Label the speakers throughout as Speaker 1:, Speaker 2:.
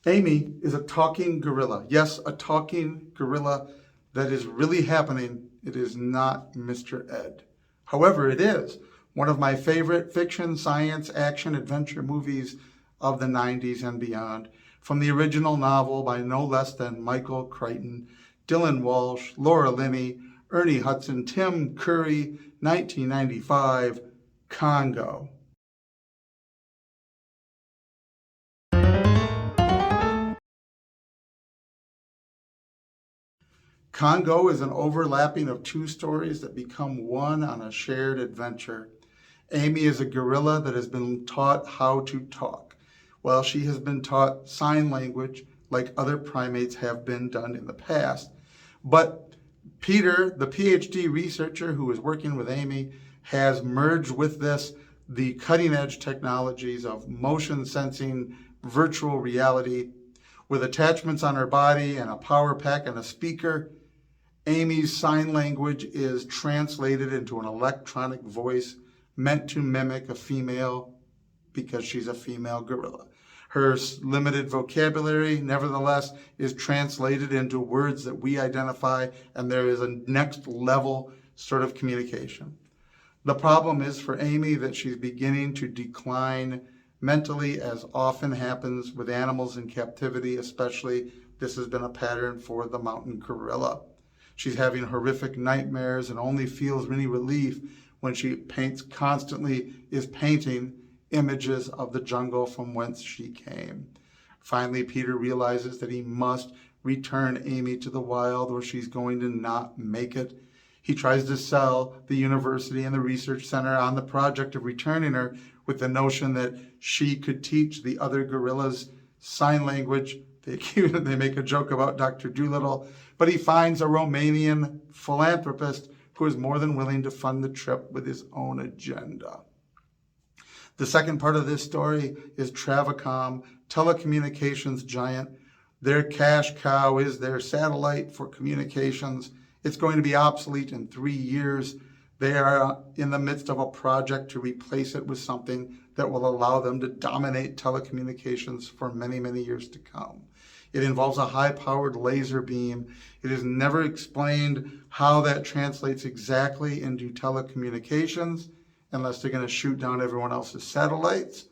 Speaker 1: Amy is a talking gorilla. Yes, a talking gorilla that is really happening. It is not Mr. Ed. However, it is one of my favorite fiction, science, action, adventure movies of the 90s and beyond. From the original novel by no less than Michael Crichton, Dylan Walsh, Laura Linney, Ernie Hudson, Tim Curry, 1995, Congo. Congo is an overlapping of two stories that become one on a shared adventure. Amy is a gorilla that has been taught how to talk. Well, she has been taught sign language like other primates have been done in the past. But Peter, the PhD researcher who is working with Amy, has merged with this the cutting edge technologies of motion sensing, virtual reality. With attachments on her body and a power pack and a speaker, Amy's sign language is translated into an electronic voice meant to mimic a female because she's a female gorilla. Her limited vocabulary, nevertheless, is translated into words that we identify, and there is a next level sort of communication. The problem is for Amy that she's beginning to decline mentally, as often happens with animals in captivity, especially. This has been a pattern for the mountain gorilla. She's having horrific nightmares and only feels any relief when she constantly is painting images of the jungle from whence she came. Finally, Peter realizes that he must return Amy to the wild or she's going to not make it. He tries to sell the university and the research center on the project of returning her with the notion that she could teach the other gorillas sign language. They make a joke about Dr. Doolittle, but he finds a Romanian philanthropist who is more than willing to fund the trip with his own agenda. The second part of this story is Travacom, telecommunications giant. Their cash cow is their satellite for communications. It's going to be obsolete in 3 years. They are in the midst of a project to replace it with something that will allow them to dominate telecommunications for many, many years to come. It involves a high-powered laser beam. It is never explained how that translates exactly into telecommunications, unless they're going to shoot down everyone else's satellites.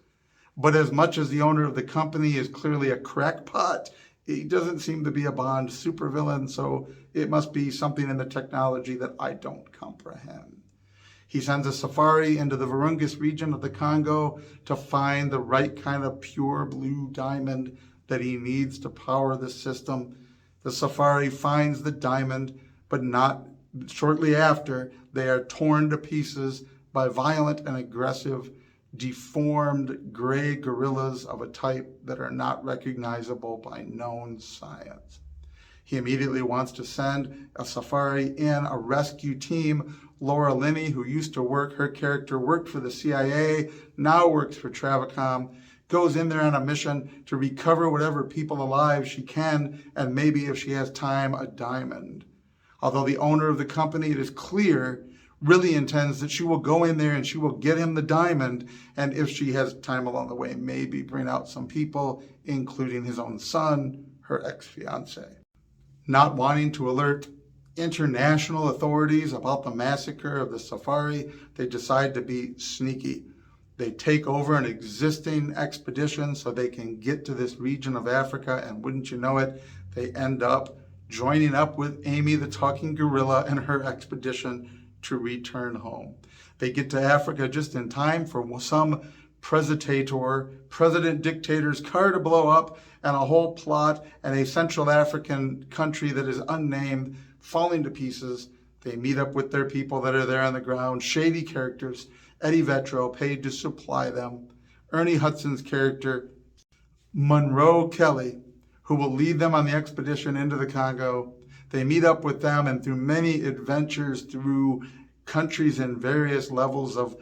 Speaker 1: But as much as the owner of the company is clearly a crackpot, he doesn't seem to be a Bond supervillain, so it must be something in the technology that I don't comprehend. He sends a safari into the Virungus region of the Congo to find the right kind of pure blue diamond that he needs to power the system. The safari finds the diamond, but not shortly after, they are torn to pieces by violent and aggressive, deformed gray gorillas of a type that are not recognizable by known science. He immediately wants to send a safari in, a rescue team. Laura Linney, who used to work, her character worked for the CIA, now works for Travacom, goes in there on a mission to recover whatever people alive she can, and maybe if she has time, a diamond. Although the owner of the company, it is clear, really intends that she will go in there and she will get him the diamond, and if she has time along the way, maybe bring out some people, including his own son, her ex-fiance. Not wanting to alert international authorities about the massacre of the safari, they decide to be sneaky. They take over an existing expedition so they can get to this region of Africa, and wouldn't you know it, they end up joining up with Amy the talking gorilla and her expedition to return home. They get to Africa just in time for some president dictator's car to blow up, and a whole plot, and a Central African country that is unnamed falling to pieces. They meet up with their people that are there on the ground, shady characters, Eddie Vetro paid to supply them, Ernie Hudson's character, Monroe Kelly, who will lead them on the expedition into the Congo. They meet up with them, and through many adventures through countries in various levels of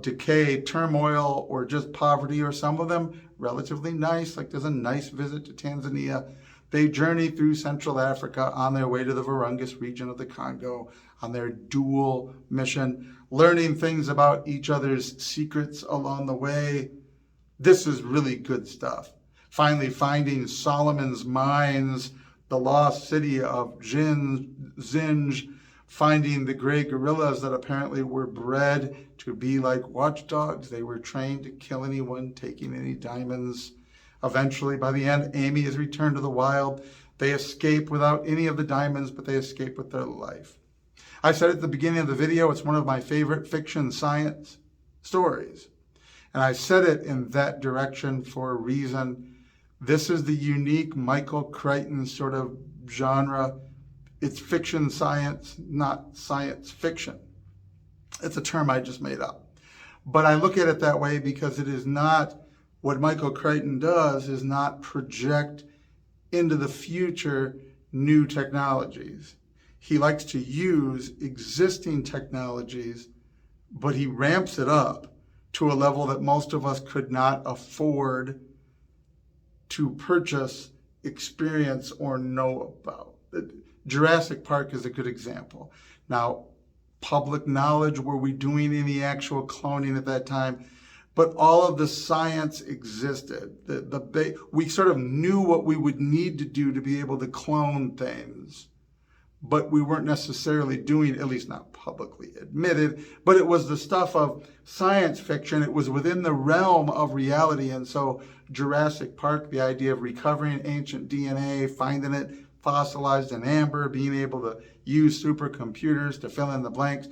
Speaker 1: decay, turmoil, or just poverty, or some of them relatively nice, like there's a nice visit to Tanzania. They journey through Central Africa on their way to the Virungus region of the Congo on their dual mission, learning things about each other's secrets along the way. This is really good stuff. Finally, finding Solomon's mines, the lost city of Zinj, finding the gray gorillas that apparently were bred to be like watchdogs. They were trained to kill anyone taking any diamonds. Eventually, by the end, Amy is returned to the wild. They escape without any of the diamonds, but they escape with their life. I said at the beginning of the video, it's one of my favorite fiction science stories. And I said it in that direction for a reason. This is the unique Michael Crichton sort of genre. It's fiction science, not science fiction. It's a term I just made up. But I look at it that way because it is not, what Michael Crichton does is not project into the future new technologies. He likes to use existing technologies, but he ramps it up to a level that most of us could not afford to purchase, experience, or know about. Jurassic Park is a good example. Now, public knowledge, were we doing any actual cloning at that time? But all of the science existed. We sort of knew what we would need to do to be able to clone things, but we weren't necessarily doing, at least not publicly admitted, but it was the stuff of science fiction. It was within the realm of reality. And so Jurassic Park, the idea of recovering ancient DNA, finding it fossilized in amber, being able to use supercomputers to fill in the blanks,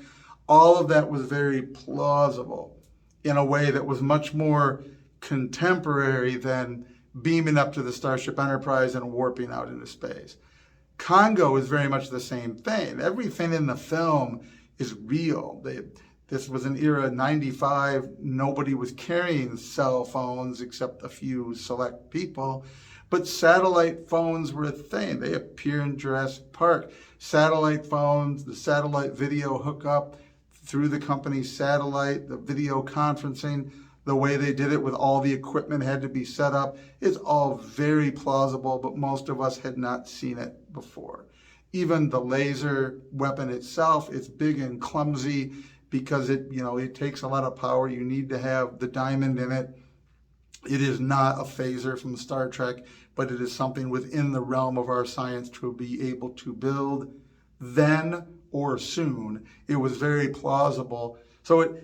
Speaker 1: all of that was very plausible in a way that was much more contemporary than beaming up to the Starship Enterprise and warping out into space. Congo is very much the same thing. Everything in the film is real. This was an era, 95, nobody was carrying cell phones except a few select people, but satellite phones were a thing. They appear in Jurassic Park. Satellite phones, the satellite video hookup through the company's satellite, the video conferencing, the way they did it with all the equipment had to be set up. It's all very plausible, but most of us had not seen it before. Even the laser weapon itself, it's big and clumsy because it takes a lot of power. You need to have the diamond in it. It is not a phaser from Star Trek, but it is something within the realm of our science to be able to build then or soon. It was very plausible. So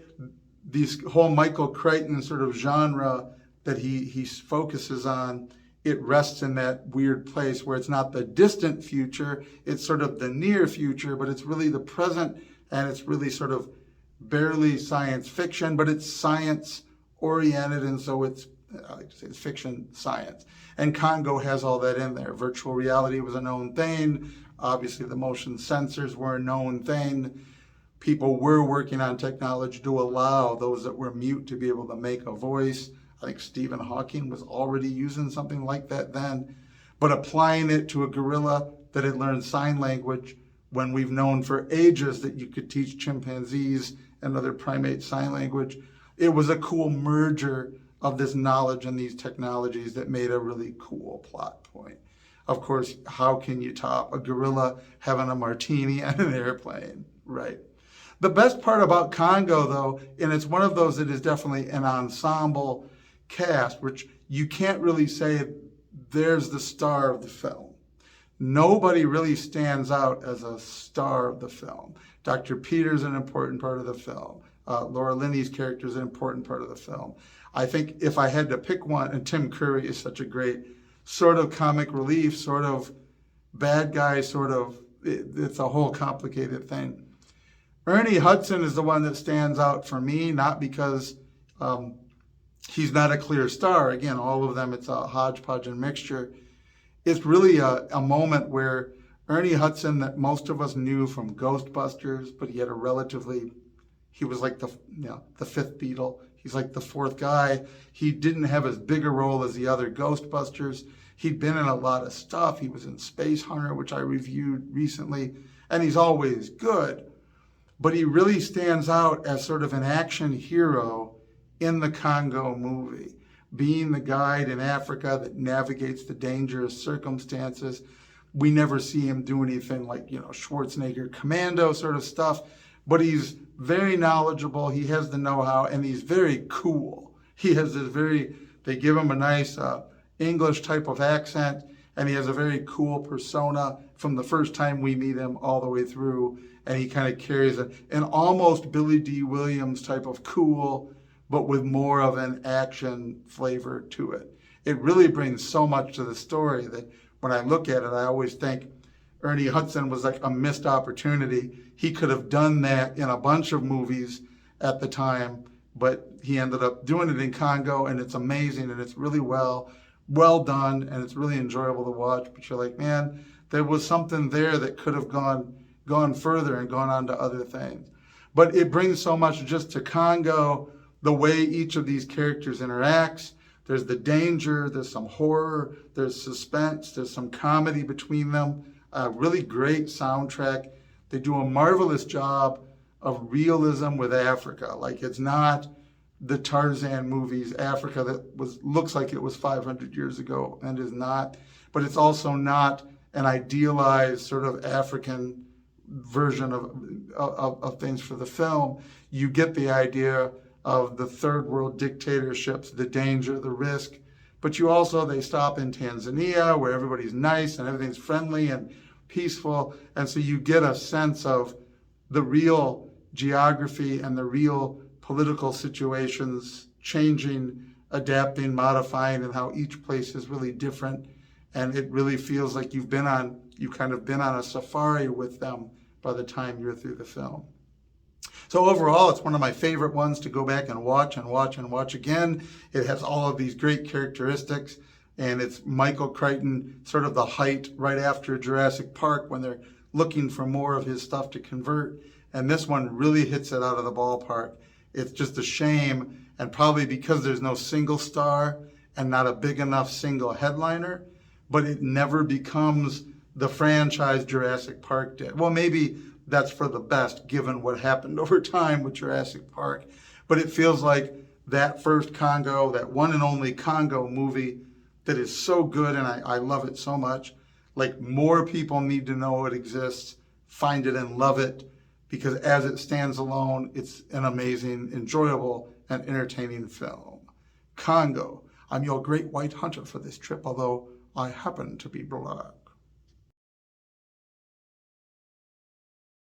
Speaker 1: this whole Michael Crichton sort of genre that he focuses on, it rests in that weird place where it's not the distant future, it's sort of the near future, but it's really the present, and it's really sort of barely science fiction, but it's science oriented, and so it's, I like to say, it's fiction science. And Congo has all that in there. Virtual reality was a known thing. Obviously, the motion sensors were a known thing. People were working on technology to allow those that were mute to be able to make a voice. I think Stephen Hawking was already using something like that then. But applying it to a gorilla that had learned sign language, when we've known for ages that you could teach chimpanzees and other primates sign language, it was a cool merger of this knowledge and these technologies that made a really cool plot point. Of course, how can you top a gorilla having a martini and an airplane, right? The best part about Congo, though, and it's one of those that is definitely an ensemble cast, which you can't really say there's the star of the film. Nobody really stands out as a star of the film. Dr. Peter's an important part of the film. Laura Linney's character is an important part of the film. I think if I had to pick one, and Tim Curry is such a great sort of comic relief, sort of bad guy, it's a whole complicated thing. Ernie Hudson is the one that stands out for me, not because he's not a clear star. Again, all of them, it's a hodgepodge and mixture. It's really a moment where Ernie Hudson, that most of us knew from Ghostbusters, but he was like the fifth Beatle. He's like the fourth guy. He didn't have as big a role as the other Ghostbusters. He'd been in a lot of stuff. He was in Space Hunter, which I reviewed recently, and he's always good. But he really stands out as sort of an action hero in the Congo movie, being the guide in Africa that navigates the dangerous circumstances. We never see him do anything like, Schwarzenegger Commando sort of stuff, but he's very knowledgeable. He has the know-how, and he's very cool. He has they give him a nice English type of accent, and he has a very cool persona from the first time we meet him all the way through, and he kind of carries an almost Billy D. Williams type of cool, but with more of an action flavor to it. It really brings so much to the story that when I look at it, I always think Ernie Hudson was like a missed opportunity. He could have done that in a bunch of movies at the time, but he ended up doing it in Congo, and it's amazing, and it's really well done, and it's really enjoyable to watch. But you're like, man, there was something there that could have gone further and gone on to other things. But it brings so much just to Congo, the way each of these characters interacts. There's the danger, there's some horror, there's suspense, there's some comedy between them. A really great soundtrack. They do a marvelous job of realism with Africa. Like, it's not the Tarzan movies, Africa that looks like it was 500 years ago and is not, but it's also not an idealized sort of African version of things for the film. You get the idea of the third world dictatorships, the danger, the risk, but they stop in Tanzania where everybody's nice and everything's friendly and peaceful, and so you get a sense of the real geography and the real political situations changing, adapting, modifying, and how each place is really different. And it really feels like you've kind of been on a safari with them by the time you're through the film. So overall, it's one of my favorite ones to go back and watch and watch and watch again. It has all of these great characteristics, and it's Michael Crichton, sort of the height right after Jurassic Park when they're looking for more of his stuff to convert. And this one really hits it out of the ballpark. It's just a shame, and probably because there's no single star and not a big enough single headliner, but it never becomes the franchise Jurassic Park did. Well, maybe that's for the best given what happened over time with Jurassic Park, but it feels like that first Congo, that one and only Congo movie that is so good, and I love it so much. Like, more people need to know it exists, find it and love it, because as it stands alone, it's an amazing, enjoyable, and entertaining film. Congo. I'm your great white hunter for this trip, although I happen to be black.